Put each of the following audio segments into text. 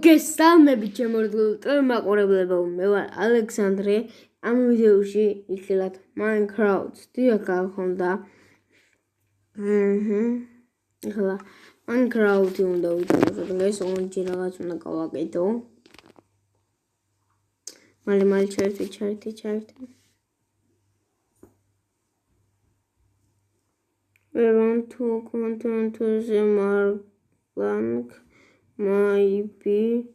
მოგესალმებით შემოძლო მაყურებლებო, მე ვარ ალექსანდრე. ამ ვიდეოში იხილავთ Minecraft-ს. დიახ, ახონდა. ეხლა Minecraft-ი უნდა ვიტანოთ, ეს ორი რაღაც უნდა გავაკეთო. მალე ჩაერთე. We want to continue to the blank might be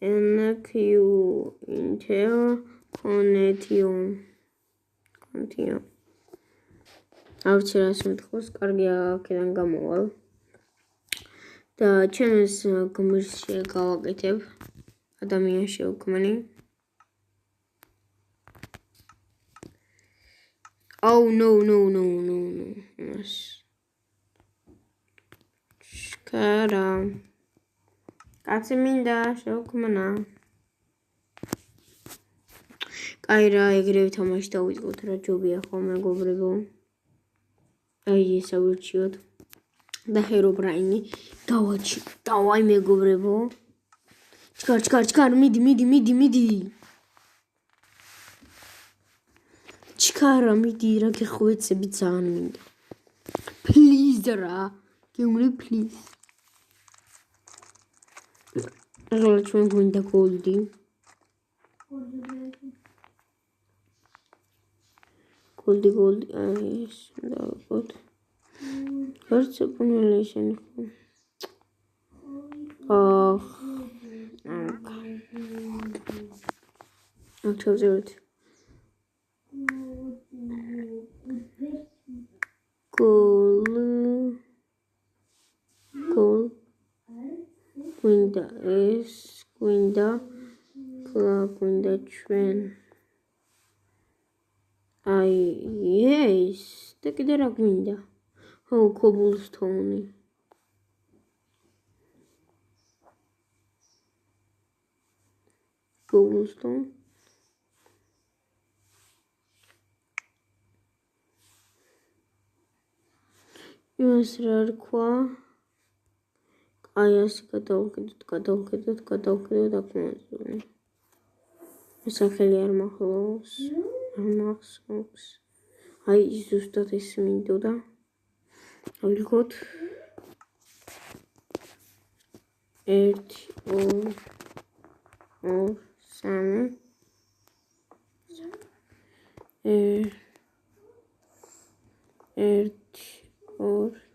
an queue inter connection. ავცი რას მითხოს, კარგია აქედან გამოვალ. და ჩემს გმირს შეგავაკეთებ ადამიანს შევქმნი. Oh no. Yes. Шкара. კაცი მინდა შევქმნა. კაი რა, ეგრევე თამაში დავიწყოთ რა ჯობია ხო მეგობრებო. აი ეს ავირჩიოთ. და ჰერობრაინი დავაი მეგობრებო. ჩქარ, მიდი. ჩქარა, მიდი, რა გეხვეცები ძალიან მინდა. Please რა, გეუბნები please. ახლა ჩვენ გვინდა გოლდი. გოლდი, აი ეს დავყოთ. ვერც პუნელი შენ ხო. ჩავწერეთ. Gol. Gwinda ჩვენ. Ai, yes. და კიდე რა გვინდა? ხო, cobblestone. Ես რა რქვა? აი ასე გადავხედოთ აკუმულატორი. სახელი არ მახსოვს. აი ზუსტად ეს მინდოდა. ავიღოთ 1 2 3 1 2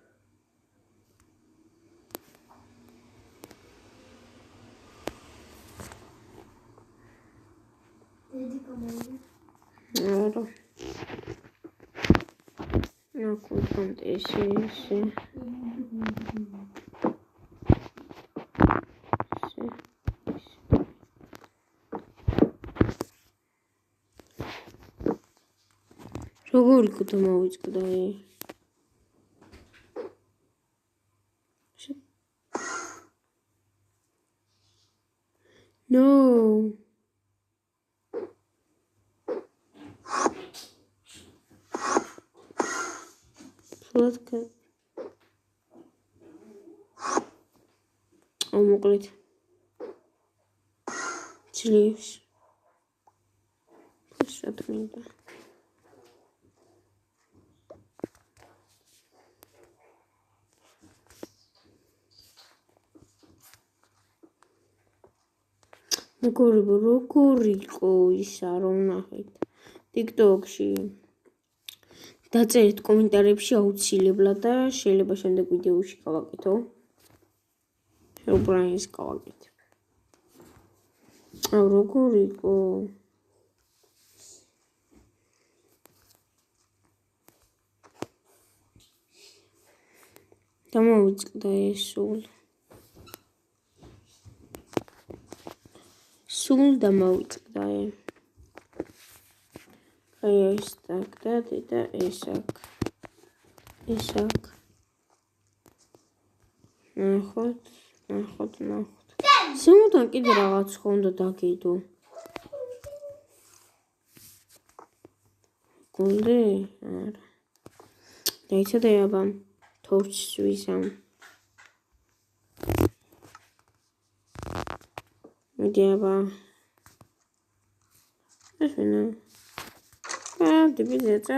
Ora. No confonde ese. როგორ გადმოვიწყდა ეს? No. მოკლედ ძლივს შეტმინდა მეგობრებო, როგორ იყო ისა რომ ნახეთ TikTok-ში დაწერეთ კომენტარებში აუცილებლად და შეიძლება შემდეგ ვიდეოში გავაკეთო. Herobrine-ს გავაკეთებ. როგორ იყო? დამოვიწყდა ეს სულ დამოვიწყდა ეს. აი ეს так და ეს აქ. ნახოთ. სულ კიდე რაღაც ხო უნდა დაგიდო. გოლდი? არა. დაიცადე აბა თორჩს ვისამ. მიდიაბა. ესენა. დიბიძე, წა.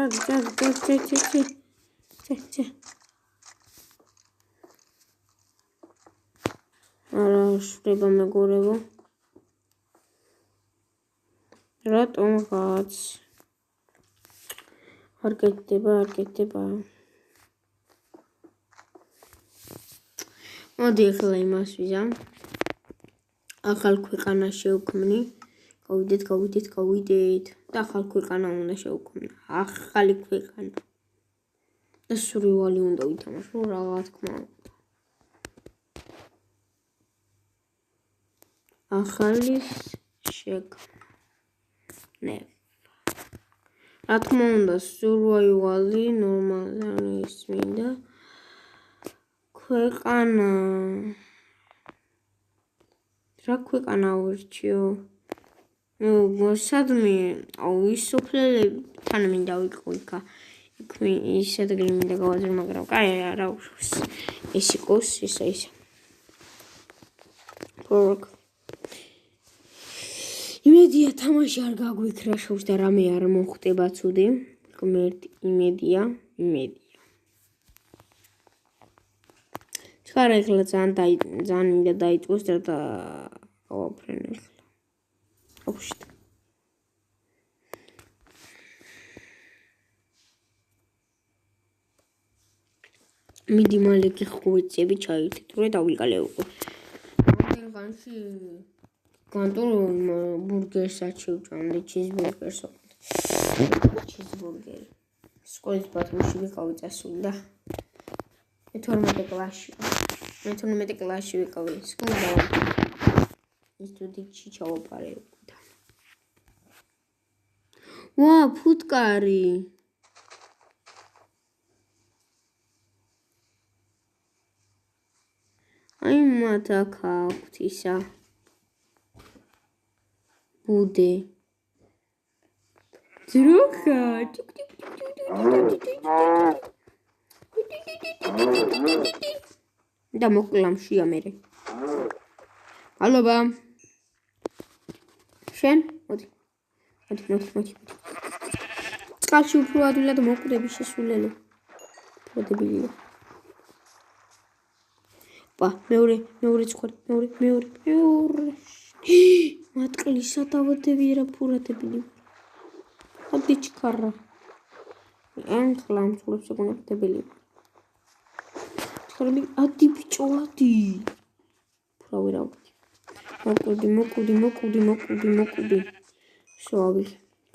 არა, შრება მეგორებო. რატომღაც არ კეთდება. მოდი ახლა იმას ვიზამ. ახალ ქვეყანა შევქმნი. გავიდეთ. და ახალ ქვეყანა უნდა შევქმნა. ახალი ქვეყანა. და სურვილი უნდა ვითამაშო, რა თქმა უნდა. ახალი შექმნა. რა თქმა უნდა, სურვილი ნორმალიზაციის მინდა. ქვეყანა. რა ქვეყანა ვირჩიო? სადმე, ის სოფლელები თან მინდა ვიყო იქა. იქ ის ადგილი მინდა გავაზრო, მაგრამ კაი არა უშავს. ეს იყოს ისა. პორკ. იმედია თამაში არ გაგვიქრა შობს და რამე არ მოხდება ცუდი. ღმერთი იმედია. ხარ ახლა ძალიან მინდა დაიწყოს და გავაფრენ ახლა. ოფშტ. მიდი მალე გიხუეცები ჩაირთით, რომ დავიკალე უკვე. ამერგანში განტო ბურგერსაც შევჭამდი, ჩიზბურგერი. სკოლის ბათუმში ვიყავი წასული და 12 კლასში ვიყავი სკოლა. ინსტიტუტში ჩავაპარე. ვა, ფუტკარი. აი მათ აქ აქვთ ისა. ბუდე. ძროხა. და მოკლამშია მერე. მადლობა. შენ? მოდი. წყალში უფრო ადვილად მოკვდები შესულელო. მოდებილია. ბა, მეორე ცხვარი, მეორე. მატყლისა დავადები რა ფურატებილი. ადი ჩქარა. ან ხლამწულებს ეგონებდებელი. ჩქარები ადი ბიჭოადი. ფურავი რა. მოკვდი. შოვი.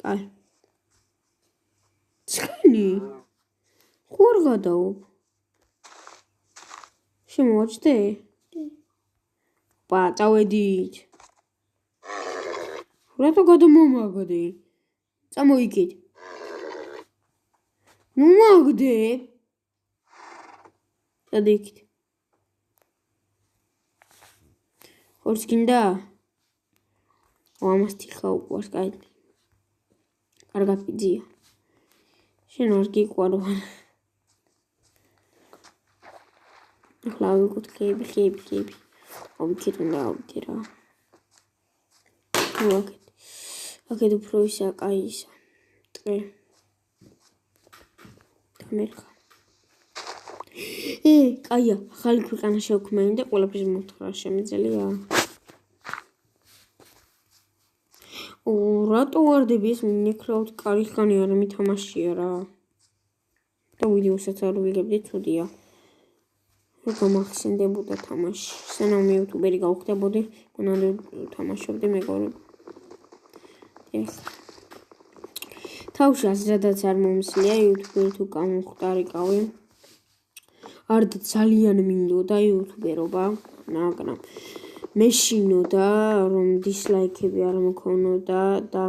კაი. ცხენი. ხوار გადაობ. შემოაჩდე? ბა, წავედით. რატო გადამომაგდე? წამოიგეთ. ნუ მაგდე. დადიქით. ხორც გინდა? ამას თიხა უყვარს, კაი. კარგად პიძია. შენ არ გიყვარო. ახლა ვიკუთქები. ავიქეთ უნდა ავიდე რა. აქეთ უფრო ისა, კაი ისა. ტყე. დამერხა. კაია, ახალი ქვეყანა შევქმნი და ყველაფერს მოთხრა შემიძლია. რატო ვარდები ეს მინეკრაუტ კარიხანი არა მითამაშია რა. და ვიდეოსაც არ ვიგებდი, ცუდია. რო გამახსენდებოდა თამაში. სანამ მე იუთუბერი გავხდებოდი, მანამდე თამაშობდი მეგობრებო. თავში აზრადაც არ მომსლია იუთუბერი თუ გამოვხტარიყავი. არ ძალიან მინდოდა იუთუბერობა, მაგრამ მეშინოდა რომ დისლაიქები არ მქონოდა და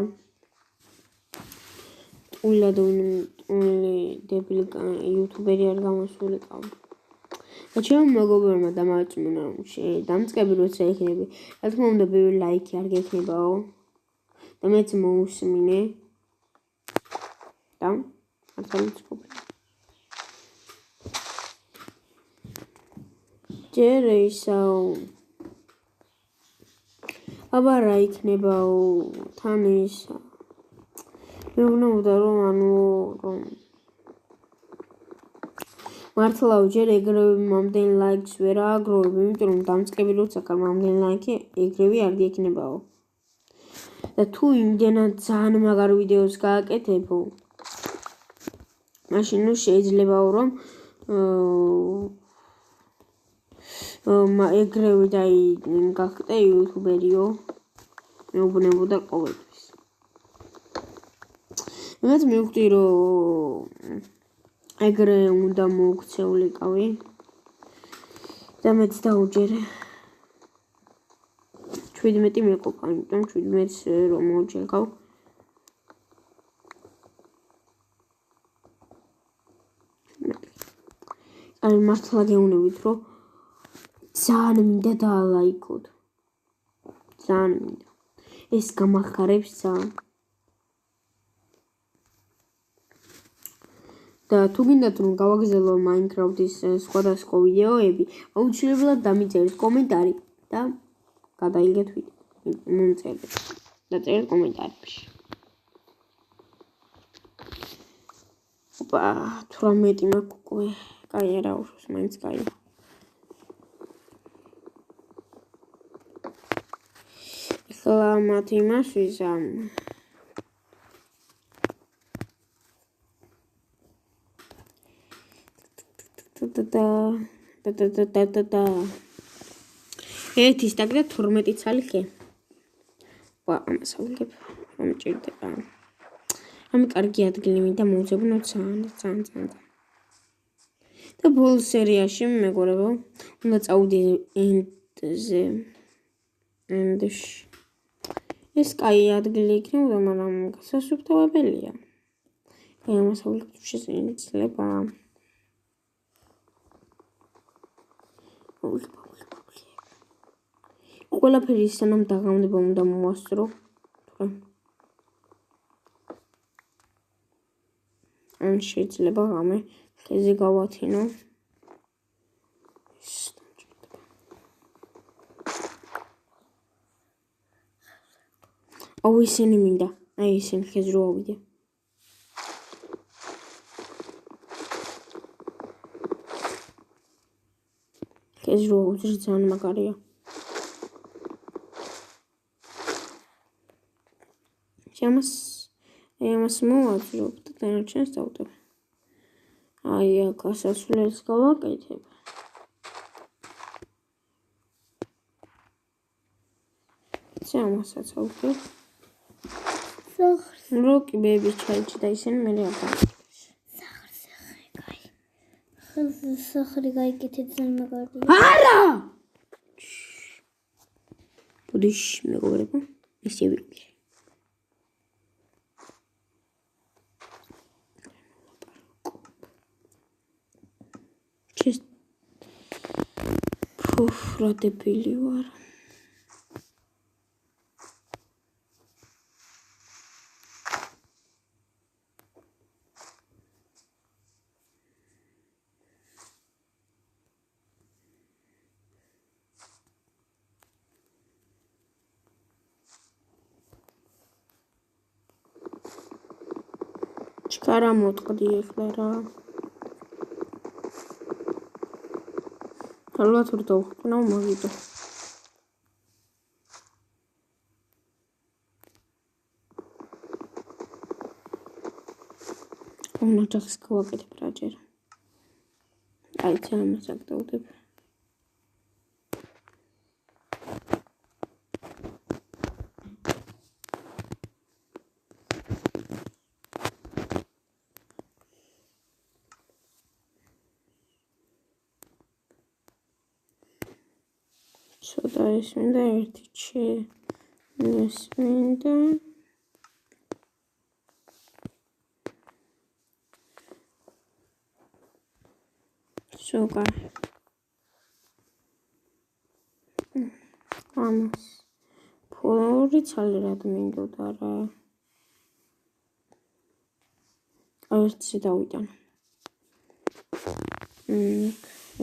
დებილი იუთუბერი არ გამოსულიყავი. და ჩემ მეგობრებმა დამააწმუნა რომ დამწყები როცა იქნები, რა თქმა უნდა პირველი ლაიქი არ გექნებაო და მეც მოусმინე და არ გამიწყობ. ჯერ ისაო აბა რა იქნებაო თან ისა მეუბნებოდა რომ რომ მართლაო ჯერ ეგრევე მამდენ ლაიქს ვერ ააგროვებ იმიტომ რომ დამწყები როცა კარ მამდენ ლაიქი ეგრევე არ გექნებაო და თუ იმდენად ძალიან მაგარ ვიდეოს გააკეთებო მაშინ ნუ შეიძლებაო რომ ეგრევე დაი გახდე იუთუბერიო მეუბნებოდა ყოველთვის მეც მივხვდი რომ ეგრე უნდა მოვქცეულიყავი და მეც დაუჯერე 17 მეყოფა იმიტომ 17 რომ მოვჯერგავ აი მართლა გეუბნებით რომ ძალიან მინდა დაალაიქოთ ძალიან მინდა ეს გამახარებს ძალიან და თუ გინდათ რომ გავაგზავნო Minecraft-ის სხვადასხვა ვიდეოები, აუცილებლად დამიწერეთ კომენტარი და გადაიგეთ მომწერეთ. დაწერეთ კომენტარებში. ოპა, 18 მაქვს უკვე. კაი არა უშავს, მაინც კაი. ახლა მათ იმას ვიზამ. და ერთი სტაკ და 12 ცალი ხე. ვა, ამას ავიღებ, რომ ჭირდება. ამი კარგი ადგილი მინდა მოვძებნო ძალიან. და ბოლო სერიაში მეგობრებო, უნდა წავიდე ენდზე. ენდში. ეს კაი ადგილი იქნებოდა, მაგრამ გასასუფთავებელია. ამას ავიღებ შეიძლება. ყველაფერი სანამ დაღამდება უნდა მოვასწრო. ან შეიძლება ღამე ხეზე გავათინო. აუ ისინი მინდა. აი ისინი ხეზე რო ავიდე. ხეზე რო ავიდე ძალიან მაგარია. ამას მოვაძრობ და დანარჩენს დავდებ. აი აქ ასასვლელს გავაკეთებ. ამასაც ავდებ. როკი ბეიბი ჩაიჭი და ისინი მე არ გავაკეთებს. სახრე გაიკეთეთ ძალიან მაგარია. არა! ბუდიშ მეგობრებო, ისე ვიყიდე. რა დებილი ვარ. ჩქარა მოტყდი ახლა რა. ალბათ რომ დავხტნავ მაგიტო. ნაჯახს გავაკეთებ რაჯერ. აი ამას აქ დავდებ. ცოტა ეს მინდა ერთი ეს მინდა სოკა ამას ფორი ცალი რად მინდოდა რა ერთი დავიტან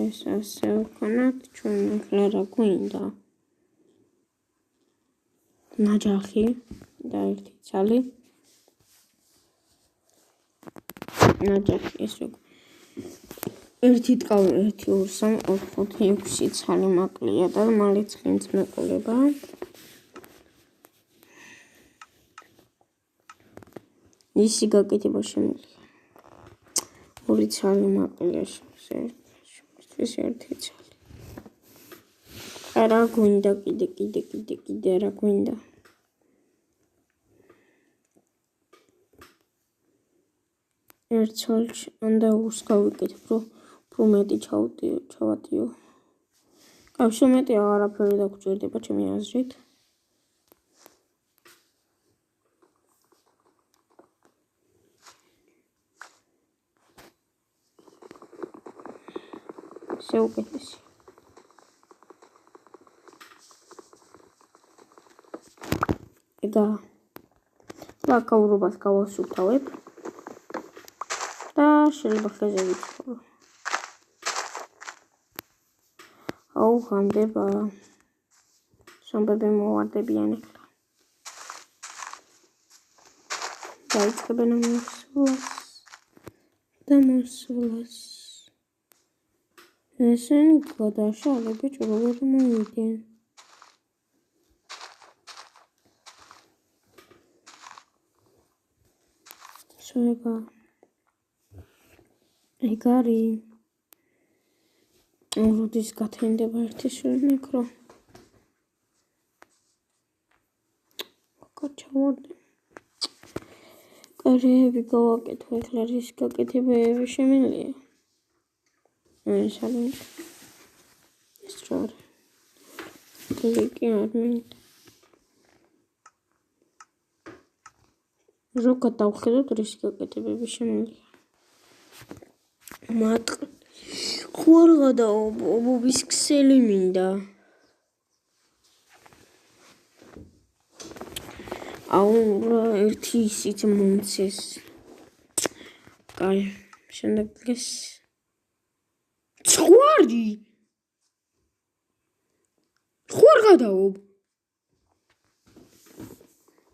ეს ასე ვქონათ ჩვენ ახლა რა გვინდა ნაჯახი და ერთი ცალი. ნაჯახი ეს როგორ 1 ტყავი 1 2 3 4 5 6 ცალი მაკლია და მალე ცხენც მეყოლება. ისი გაკეთება შემიძლია. 2 ცალი მაკლია ეს 1 ცალი. არა გვინდა კიდე რა გვინდა. ერთ ცალში უნდა ურს გავიკეთებ, რომ უფრო მეტი ჩავატიო. კავშირ მეტი აღარაფერი დაგჭირდება ჩემი აზრით. შეუკეთესი. ეგა ლაკაურობას გავასუფთავებ და შეიძლება ხეზე ვიცხოვრო. აუ ხანდება. სამბები მოვარდებიან ახლა. დაიწყებენ მოსვლას და მოსვლას. ესენი გადაშალები როგორ მოვიდნენ. შეგა ეგარი როდის გათენდება ერთი შვილნიკრო კაჩავარდი კარები გავაკეთო ახლა რის გაკეთებები შემიძლია ეს არის ეს რა კი არ მინდა რო გადავხედოთ რის გაკეთებები შემიძლია მატყ ხوار გადაობობის ქსელი მინდა აუ რა ერთი ისიც მომცეს კაი შემდეგ ეს ხوارი ხوار გადაობ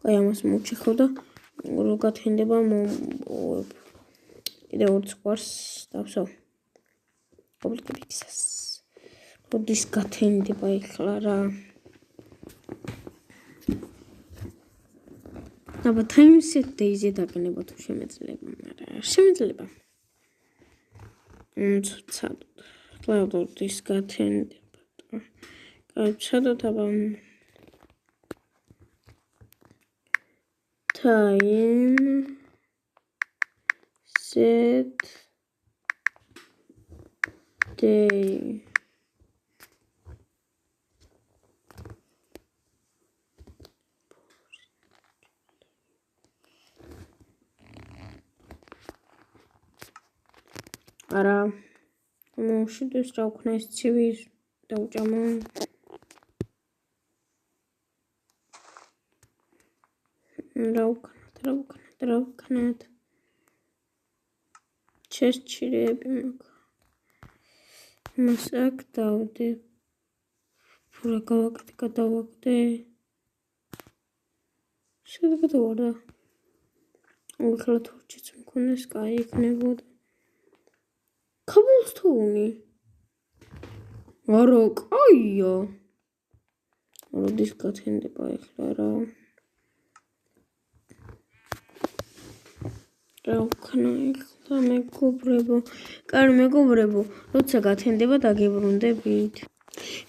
კაი ამას მოჩეხო და რო გათენდება კიდე ორ ხوارს დავსო ოპლიკებისას როდის გათენდება ეხლა რა აბა time-set days-ზე დაკნება თუ შემეძლება მაგრამ შემეძლება ცადოთ როდის გათენდება კაი ცადოთ აბა time set day არა მოუშვიდეს რა ვქნა ეს ცივი დავჭამო რა ვქნათ ჩესჩირები მაქვს მას აქ დავდე ფურა გადავაგდე შეიძლება გადავარდა ახლა თორჩიც მქონდეს კაი იქნებოდა ქაბულსტოუნი არა კაია როდის გათენდება ახლა რა ვქნა ახლა მეგობრებო კარი მეგობრებო როცა გათენდება დაგიბრუნდებით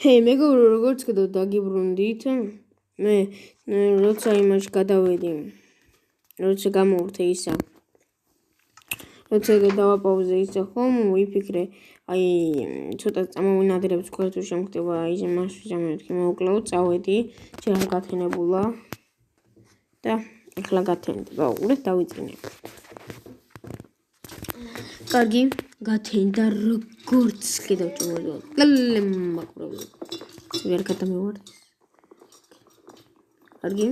ჰეი მეგობრო როგორც კიდევ დაგიბრუნდით მე როცა იმაში გადავედი როცა გამოვრთე ისა როცა დავაპაუზე ისა ხომ ვიფიქრე აი ცოტა წამოვინადირებს თქვენ თუ შემხდება ის მასში მეთქი მოუკლეო წავედი ჯერ გათენებულა და ახლა გათენდება უყურეთ დავიწყინე კარგი გათენდა როგორც კიდევ ჭუმელო ლემაკროვი ვერ გადამევარდი კარგი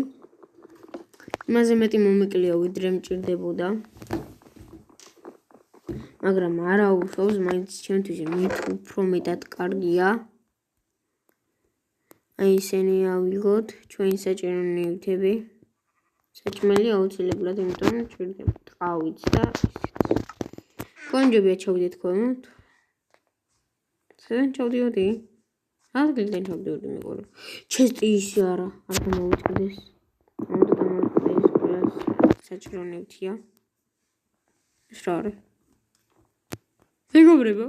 იმაზე მეტი მომეკლია ვიდრე მჭირდებოდა მაგრამ არა უშავს მაინც ჩემთვის მით უფრო მეტად კარგია აი ისინი ავიღოთ ჩვენი საჭირო ნივთები. საჭმელი აუცილებლად, იმიტომ ჭირდება ტყავიც და ისიც. კონჯებია ჩავდეთ ქვემოთ. სადან ჩავდიოდი? ადგილიდან ჩავდიოდი მეგობრებო. ჩესტი ისე არა გამოვიწყდეს. უნდა გამოვიწყდეს ყველას საჭირო ნივთია. ეს რა არის? მეგობრებო,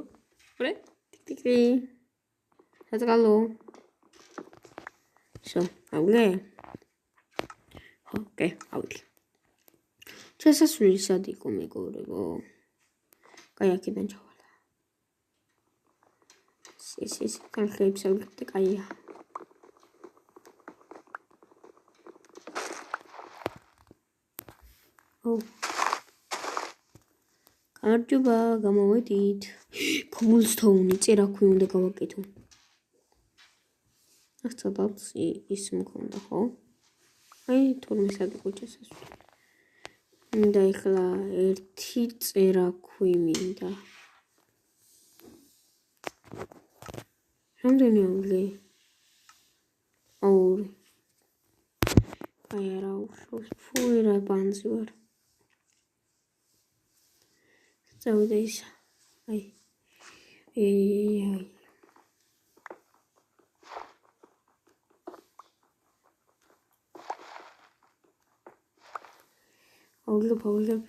ვრე? ტიკ. საწყალო. So, ავლე? ოკეი, ავიდე. შესასვლელი სად იყო მეგობრებო? კაი, აქედან ჩავალ. ეს კანხლებს ავიდე, კაია. გამარჯობა, გამოვედით. Cobblestone წერა ქვი უნდა გავაკეთო. ახცადაც ის მქონდა, ხო? აი, თორმე სად იყო შესასვლელი. მინდა ეხლა ერთი წერა ქვი მინდა. რამდენი ავლე? ორი. აი არა უშავს, ფუი რა ბანძი ვარ. წავიდა ის. აი. აულებ.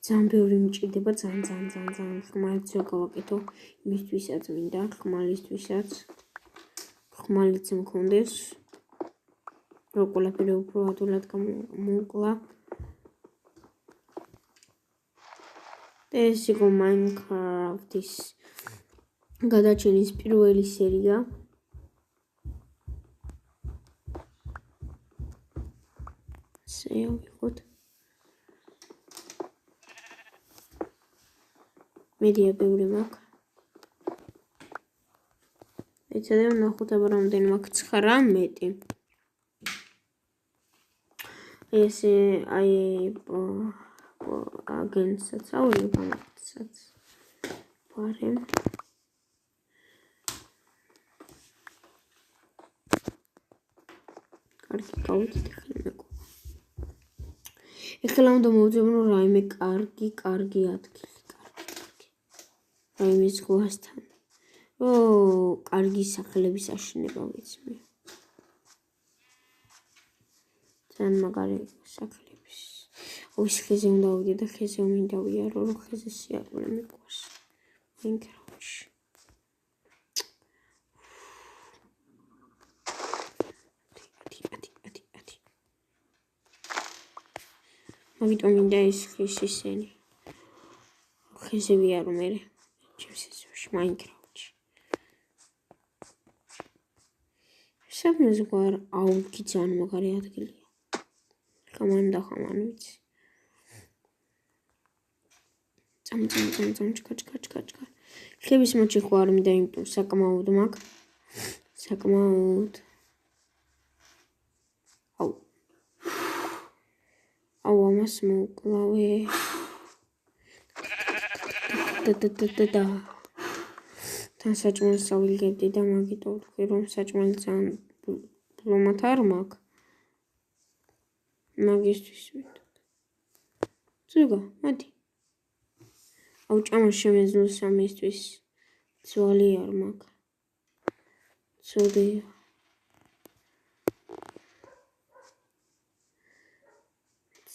ძალიან ბევრი მჭირდება, ძალიან ხმალიც ვერ გავაკეთო. იმისთვისაც მინდა, ხმალისთვისაც. ხმალიც მქონდეს. რო ყველაფერი უფრო ადვილად გამოკლა. ეს იყო Minecraft-ის გადაჭრილის პირველი სერია. ავიღოთ. მედია ბევრი მაქვს. ეცადე ვნახოთ აბა რამდენი მაქვს 19. ეს აი აგენსაც ავიღებ ამასაც. ვარემ. კარგი გავიწით ხოლმე. ეხლა უნდა მოვძებნო რაიმე კარგი ადგილი. რაიმე ზღვასთან. კარგი სახელების აშენება ვიცი მე. ძალიან მაგარი სახელების. ის ხეზე უნდა ავიდე და ხეზე მინდა ვიარო, რომ ხეზე სიარულე მიყვარს. Minecraft-ში. მაგიტომ მინდა ის ისენი. ხეზე ვიარო მე. ჩემსესოში Minecraft-ში. სადმე ზღვარ აუქი ძალიან მაგარი ადგილია. ხამან ვიცი. წამ ჩკა. ხების მოჭი ხო არ მინდა, იმიტომ საკმაოდ მაქვს. საკმაოდ. აუ ამას მოკლავე. და თან საჭმელს ავიღებდი და მაგიტო ვთქვი, რომ საჭმელი ძალიან ბლომად არ მაქვს. მაგისტვის ვიდოდ. ზოგა, მოდი. აუ ჭამა შემეძლო სამისთვის. ძვალი არ მაქვს. ზოდია.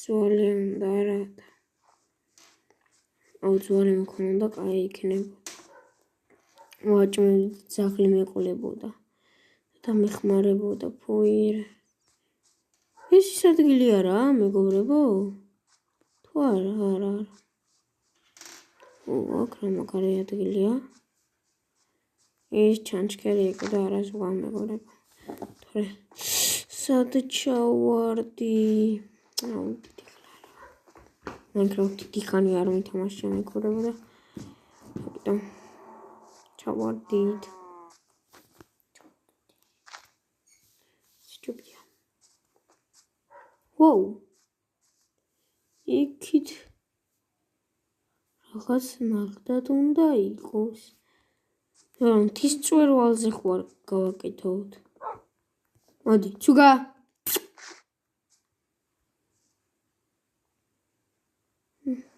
ძვალი უნდა არა. აუ ძვალი მქონდა, კაი იქნება. ვაჭმელი ძაღლი მეყოლებოდა. და მეხმარებოდა, ფუირ. ეს ის ადგილი არაა, მეგობრებო? თუ არა. აქ რა მაგარი ადგილია. ეს ჩანჩქერი იყო და არა ზღვა მეგობრებო. თორე სად ჩავარდი? აუ Minecraft დიდხანი არ მითამაშია მეგობრებო და ამიტომ ჩავარდით. სტუპია. ვოუ. იქით რაღაც ნახდათ უნდა იყოს. მთის მწვერვალზე ხوار გავაკეთოთ. მოდი, ცუგა.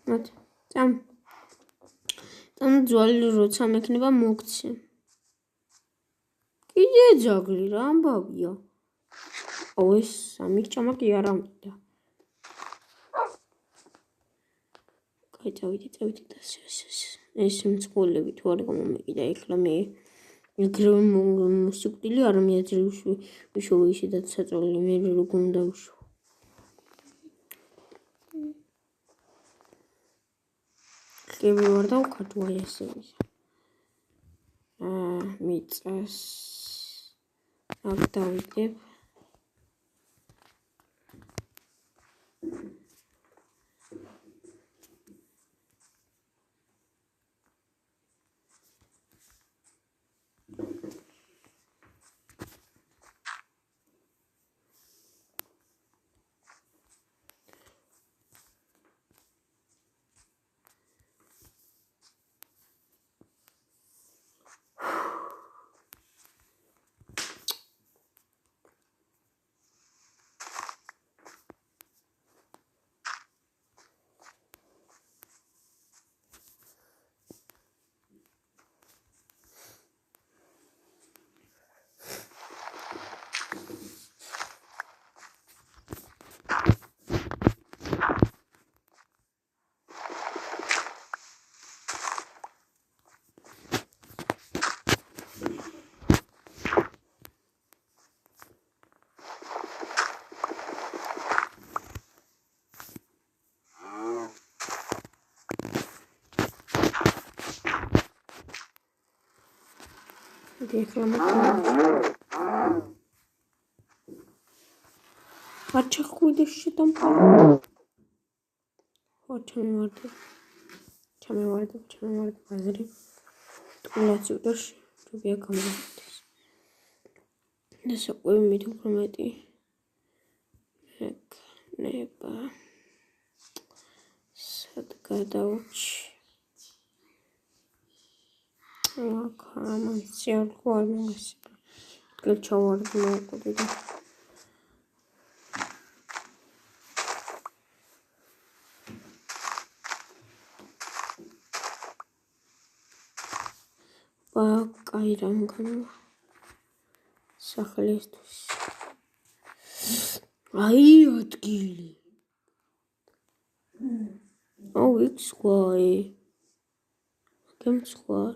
მოდი, წამ ძვალი როცა მექნება მოგცე. კიდე ძაღლი რა ამბავია. აუ ეს სამი ჭამაკი არ ამიდა. კაი წავიდე და ეს მწყოვლები თუ არ გამომეკიდა ეხლა მე ეგრევე მოსიკვდილი არ მიაძლევ ვიშოვე ისედაც საწოლი მე როგორ უნდა ვიშოვო. ხები ვარ და ვქართვა ესე მიწას აქ დავიდებ Açık kuydu şuradan falan. Çamı vardı. Hazırım. Tuğlaçıdır. Tuğya kamerayız. Nasıl koymayı prometi. Neba. Sadgadavuç. Aman siyah koymayız. Geçavardım okudu. Კაირამ გამა სახლისთვის აი ადგილი აუ იქ სხვაი გემცხვარ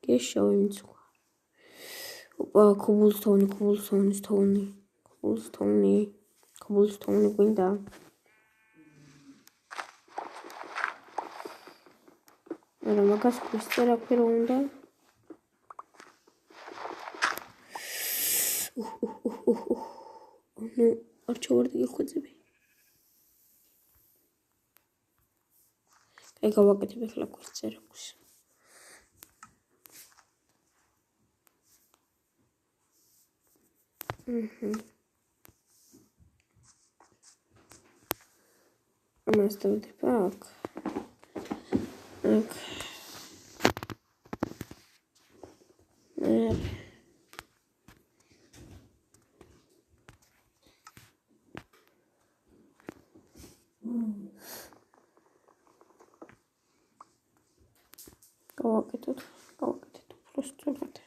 გეშავი მცხვარ ოპა ქუბულსთოვნი გვინდა არა მაგას ქრისტერა ფერო უნდა ну არჩევარდი გიხვეწები კაი გავაკეთებ ახლა ქრისტერაკს ამას დავდებ აქ გავაკეთოთ უბრალოდ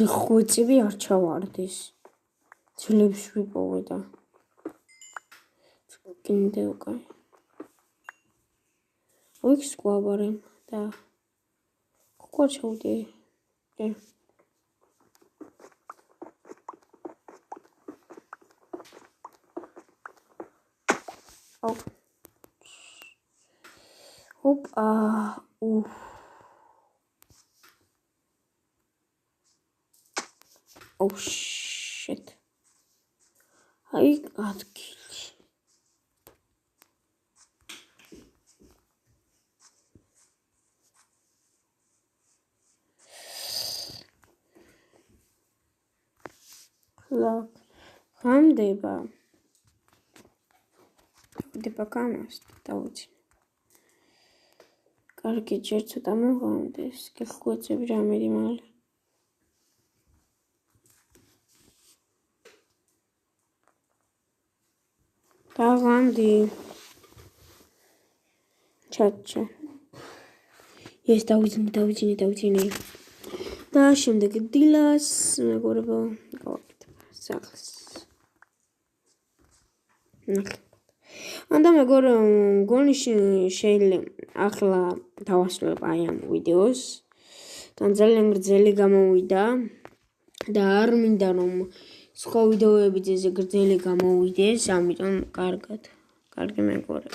გიხვეწები არ ჩავარდეს ძლებს ვიპოვე და კიდე უკან ოიქ სკვაბარემ და ხوار ჩავდე ოპა Oh shit. I got killed. Look, come deba. Deba kamas, tauci. კარგი, ჯერ ცოტა მოღამდეს. გეხვეწები რამედი მალე. დაღამდი. ჩაჩა. ეს დავიძინე. და შემდეგ დილას მეგობრებო გავაკეთებ სახლს. ანდა მეგობრებო გონი შეიძლება ახლა დავასრულებ აი ამ ვიდეოს. თან ძალიან გრძელი გამოვიდა და არ მინდა რომ სხვა ვიდეოებიც ესე გრძელი გამოვიდეს, ამიტომ კარგი მეგობრებო.